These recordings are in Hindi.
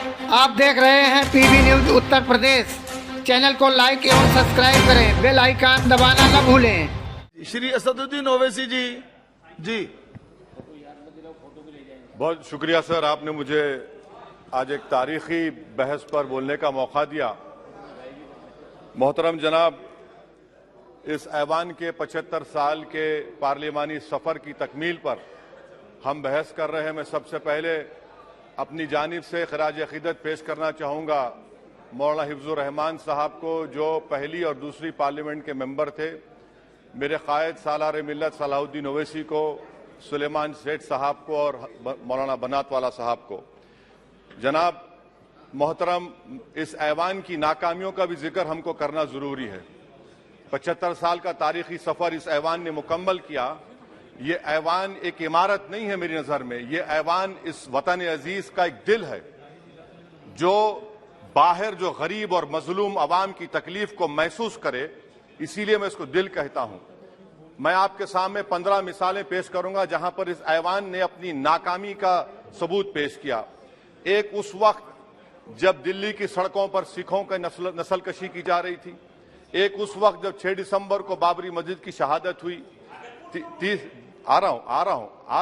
आप देख रहे हैं PB news Uttar Pradesh. Channel को लाइक एवं सब्सक्राइब करें, बेल आइकन दबाना न भूलें। श्री असदुद्दीन ओवैसी जी बहुत शुक्रिया सर, आपने मुझे आज एक तारीखी बहस पर बोलने का मौका दिया। मोहतरम जनाब, इस ऐवान के 75 साल के पार्लिमानी सफर की तकमील पर हम बहस कर रहे हैं। मैं सबसे पहले अपनी जानिब से खराज अकीदत पेश करना चाहूँगा मौलाना हिफ्जुर रहमान साहब को, जो पहली और दूसरी पार्लियामेंट के मेंबर थे, मेरे कायद सालार मिल्लत सलाहुद्दीन ओवैसी को, सुलेमान सेठ साहब को और मौलाना बनातवाला साहब को। जनाब मोहतरम, इस ऐवान की नाकामियों का भी जिक्र हमको करना जरूरी है। 75 साल का तारीखी सफर इस ऐवान ने मुकम्मल किया। ये ऐवान एक इमारत नहीं है मेरी नजर में, ये ऐवान इस वतन अजीज का एक दिल है, जो बाहर जो गरीब और मजलूम अवाम की तकलीफ को महसूस करे, इसीलिए मैं इसको दिल कहता हूं। मैं आपके सामने 15 मिसालें पेश करूंगा जहां पर इस ऐवान ने अपनी नाकामी का सबूत पेश किया। एक उस वक्त जब दिल्ली की सड़कों पर सिखों की नस्लकशी की जा रही थी। एक उस वक्त जब 6 दिसंबर को बाबरी मस्जिद की शहादत हुई। आ रहा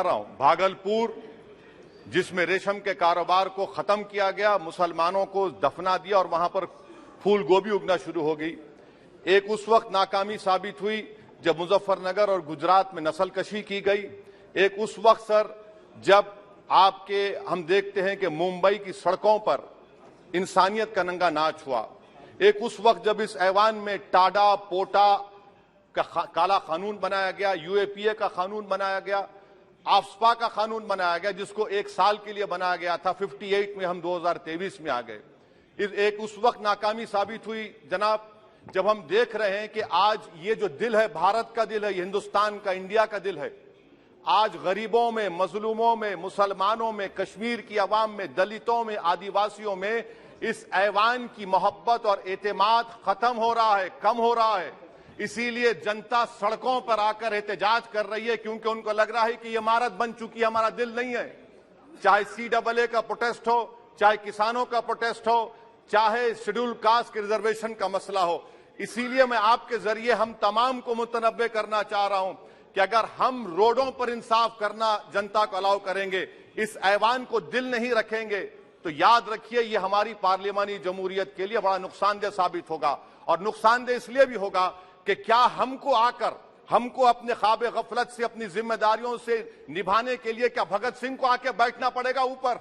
हूं भागलपुर, जिसमें रेशम के कारोबार को खत्म किया गया, मुसलमानों को दफना दिया और वहां पर फूल गोभी उगना शुरू हो गई। एक उस वक्त नाकामी साबित हुई जब मुजफ्फरनगर और गुजरात में नस्लकशी की गई। एक उस वक्त सर जब हम देखते हैं कि मुंबई की सड़कों पर इंसानियत का नंगा नाच हुआ। एक उस वक्त जब इस ऐवान में टाडा पोटा का काला कानून बनाया गया, यूएपीए का कानून बनाया गया, आफ्सपा का कानून बनाया गया, जिसको 1 साल के लिए बनाया गया था। 58 में हम 2023 में आ गए। एक उस वक्त नाकामी साबित हुई जनाब, जब हम देख रहे हैं कि आज ये जो दिल है, भारत का दिल है, हिंदुस्तान का, इंडिया का दिल है, आज गरीबों में, मजलूमों में, मुसलमानों में, कश्मीर की अवाम में, दलितों में, आदिवासियों में इस ऐवान की मोहब्बत और एतमाद खत्म हो रहा है, कम हो रहा है। इसीलिए जनता सड़कों पर आकर एहतजाज कर रही है, क्योंकि उनको लग रहा है कि ये इमारत बन चुकी है, हमारा दिल नहीं है। चाहे CAA का प्रोटेस्ट हो, चाहे किसानों का प्रोटेस्ट हो, चाहे शेड्यूल कास्ट के रिजर्वेशन का मसला हो। इसीलिए मैं आपके जरिए हम तमाम को मुतनब्बे करना चाह रहा हूं कि अगर हम रोडों पर इंसाफ करना जनता को अलाउ करेंगे, इस ऐवान को दिल नहीं रखेंगे, तो याद रखिए ये हमारी पार्लियामानी जमहूरियत के लिए बड़ा नुकसानदेह साबित होगा। और नुकसानदेह इसलिए भी होगा कि क्या हमको अपने ख्वाब गफलत से, अपनी जिम्मेदारियों से निभाने के लिए क्या भगत सिंह को आके बैठना पड़ेगा ऊपर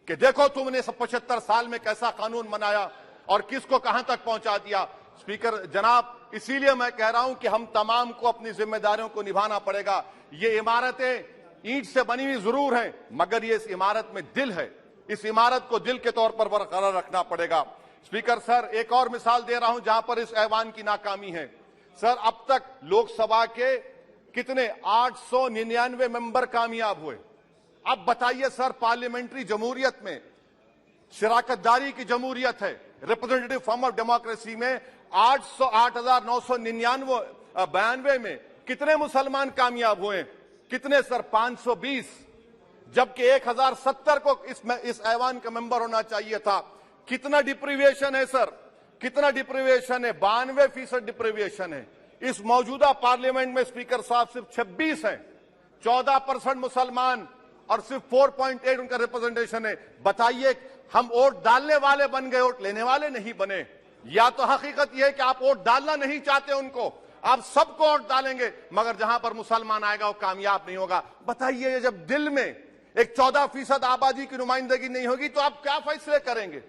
कि देखो तुमने 75 साल में कैसा कानून बनाया और किसको कहां तक पहुंचा दिया। स्पीकर जनाब, इसीलिए मैं कह रहा हूं कि हम तमाम को अपनी जिम्मेदारियों को निभाना पड़ेगा। ये इमारतें ईंट से बनी हुई जरूर हैं, मगर ये इस इमारत में दिल है। इस इमारत को दिल के तौर पर बरकरार रखना पड़ेगा। स्पीकर सर, एक और मिसाल दे रहा हूं जहां पर इस ऐवान की नाकामी है। सर, अब तक लोकसभा के कितने 899 मेंबर कामयाब हुए। अब बताइए सर, पार्लियामेंट्री जमहूरियत में, शराकतदारी की जमहूरियत है, रिप्रेजेंटेटिव फॉर्म ऑफ डेमोक्रेसी में 8,999 में कितने मुसलमान कामयाब हुए? कितने सर? 520, जबकि 1070 को इस ऐवान का मेंबर होना चाहिए था। कितना डिप्रीविएशन है सर? कितना डिप्रीविएशन है? 92% डिप्रीविएशन है। इस मौजूदा पार्लियामेंट में स्पीकर साहब सिर्फ 26 हैं, 14% मुसलमान और सिर्फ 4.8 उनका रिप्रेजेंटेशन है। बताइए, हम वोट डालने वाले बन गए, वोट लेने वाले नहीं बने। या तो हकीकत यह है कि आप वोट डालना नहीं चाहते उनको, आप सबको वोट डालेंगे, मगर जहां पर मुसलमान आएगा वो कामयाब नहीं होगा। बताइए, जब दिल में एक 14% आबादी की नुमाइंदगी नहीं होगी तो आप क्या फैसले करेंगे?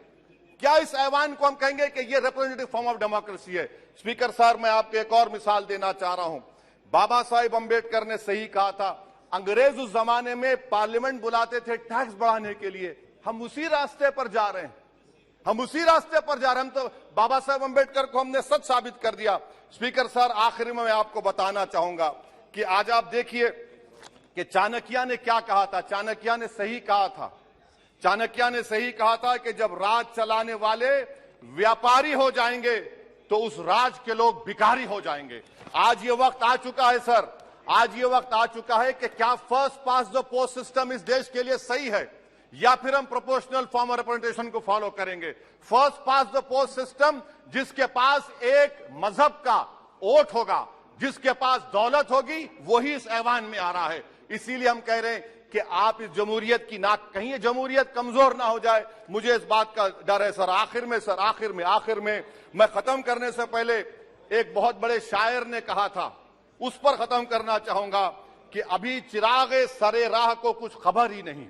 क्या इस ऐवान को हम कहेंगे कि ये रिप्रेजेंटेटिव फॉर्म ऑफ डेमोक्रेसी है? स्पीकर साहब, मैं आपको एक और मिसाल देना चाह रहा हूं। बाबा साहिब अंबेडकर ने सही कहा था, अंग्रेज उस जमाने में पार्लियामेंट बुलाते थे टैक्स बढ़ाने के लिए। हम उसी रास्ते पर जा रहे हैं, हम उसी रास्ते पर जा रहे हैं। हम तो बाबा साहब अंबेडकर को हमने सच साबित कर दिया। स्पीकर सर, आखिर में मैं आपको बताना चाहूंगा कि आज आप देखिए कि चाणक्य ने क्या कहा था। चाणक्य ने सही कहा था। चाणक्य ने सही कहा था कि जब राज चलाने वाले व्यापारी हो जाएंगे तो उस राज के लोग भिखारी हो जाएंगे। आज ये वक्त आ चुका है सर, आज ये वक्त आ चुका है कि क्या first pass the post system इस देश के लिए सही है? या फिर हम प्रोपोर्शनल फॉर्म ऑफ रिप्रेजेंटेशन को फॉलो करेंगे। First pass the post system, जिसके पास एक मजहब का वोट होगा, जिसके पास दौलत होगी, वही इस ऐवान में आ रहा है। इसीलिए हम कह रहे हैं कि आप इस जमहूरियत की नाक, कहीं ये जमहूरियत कमजोर ना हो जाए, मुझे इस बात का डर है। सर आखिर में मैं खत्म करने से पहले एक बहुत बड़े शायर ने कहा था, उस पर खत्म करना चाहूंगा कि अभी चिरागे सरे राह को कुछ खबर ही नहीं,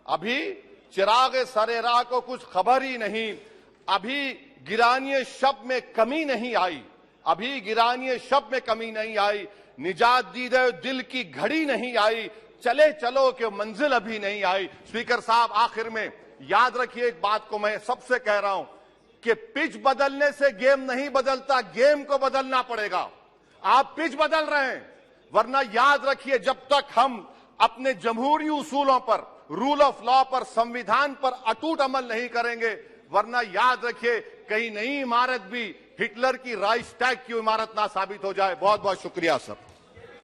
अभी चिरागे सरे राह को कुछ खबर ही नहीं, अभी गिरानिए शब में कमी नहीं आई, अभी गिरानिए शब में कमी नहीं आई, निजात दीदे दिल की घड़ी नहीं आई, चले चलो कि मंजिल अभी नहीं आई। स्पीकर साहब, आखिर में याद रखिए एक बात को मैं सबसे कह रहा हूं कि पिच बदलने से गेम नहीं बदलता, गेम को बदलना पड़ेगा। आप पिच बदल रहे हैं, वरना याद रखिए जब तक हम अपने जमहूरी उसूलों पर, रूल ऑफ लॉ पर, संविधान पर अटूट अमल नहीं करेंगे, वरना याद रखिए कहीं नई इमारत भी हिटलर की राइक्सटैग की इमारत ना साबित हो जाए। बहुत बहुत शुक्रिया सर।